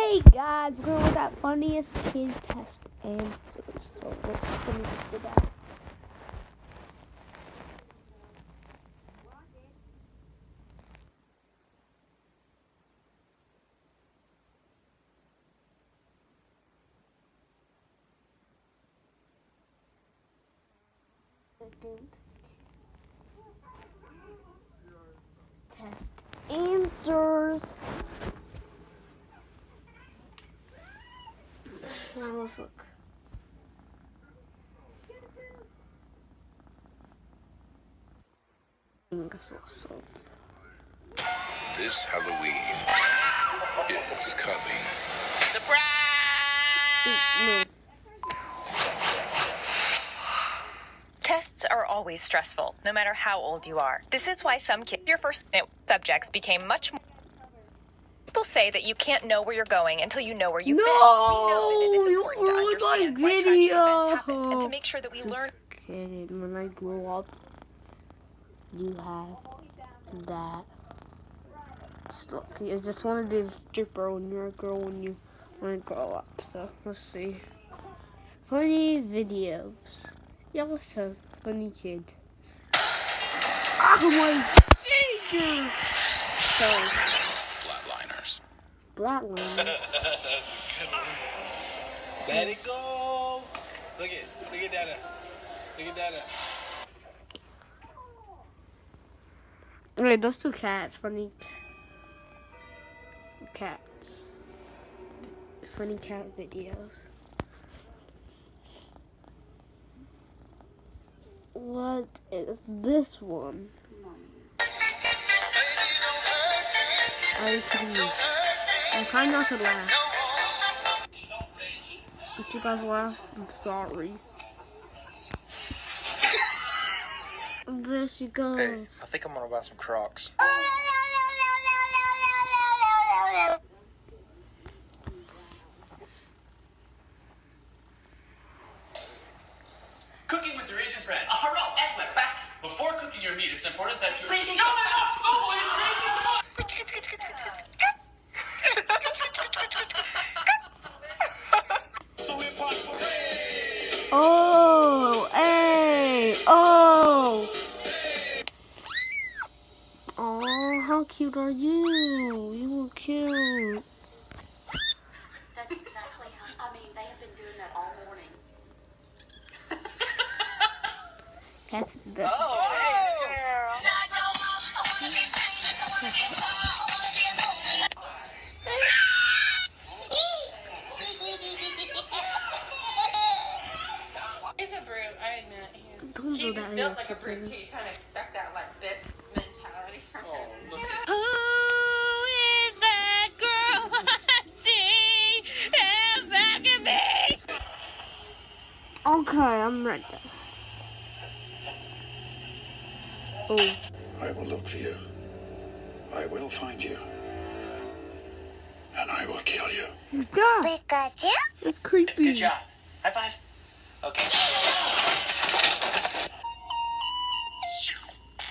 Hey guys, we're gonna look at funniest kid test answers. So let me just do that. Test answers. Now let's look. This Halloween, it's coming. No. Tests are always stressful, no matter how old you are. This is why some your first subjects became much more. People say that you can't know where you're going until you know where you've been. We know that it is important to understand why tragic events happen and to make sure that we learn. Kidding. When I grow up, you have that. I just want to do the stripper when you're a girl when you want to grow up. So let's see. Funny videos. Yeah, what's up? Funny kid. Oh my finger! Sorry. Flatliners. Flatliners. Let it go. Look at Dada. Look at Dada. Wait, those two cats. Funny cats. Funny cat videos. What is this one? Are you kidding me? I'm trying not to laugh. If you guys laugh, I'm sorry. There she goes. Hey, I think I'm gonna buy some Crocs. Cooking with your Asian friend. Hello, and we're back. Before cooking your meat, it's important that you... No, Snowball, you crazy! Oh, hey, oh. Oh, how cute are you? You look cute. That's exactly how, they have been doing that all morning. That's this. He's a brute, I admit. Don't He do was that built here, like a brute Tiffany. too. You kind of expect that like this mentality from him. Who is that girl I see back at me? Okay, I'm ready. Oh. I will look for you. I will find you. And I will kill you. Stop. That's creepy. Good job. High five. Okay.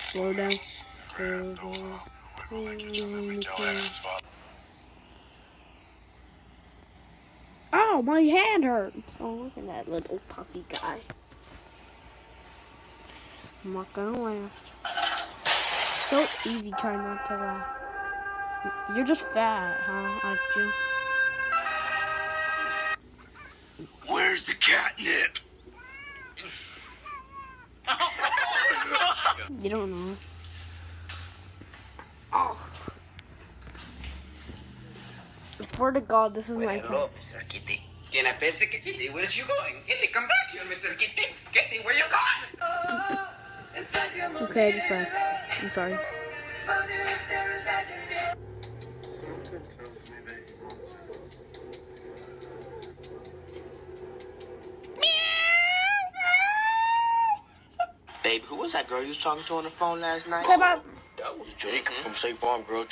Slow down. Oh, my hand hurts. Oh, look at that little puffy guy. I'm not gonna laugh. So easy trying not to laugh. You're just fat, huh? Aren't you? Where's the catnip? You don't know. Oh. I swear to God, this is my cat. Mr. Kitty. Can I pet the Kitty? Where's you going? Kitty, come back here, Mr. Kitty. Kitty, where you going? Okay, I just laughed. I'm sorry. Something tells me that you want to. Babe, who was that girl you was talking to on the phone last night? Bye-bye. That was Jacob from State Farm, girl.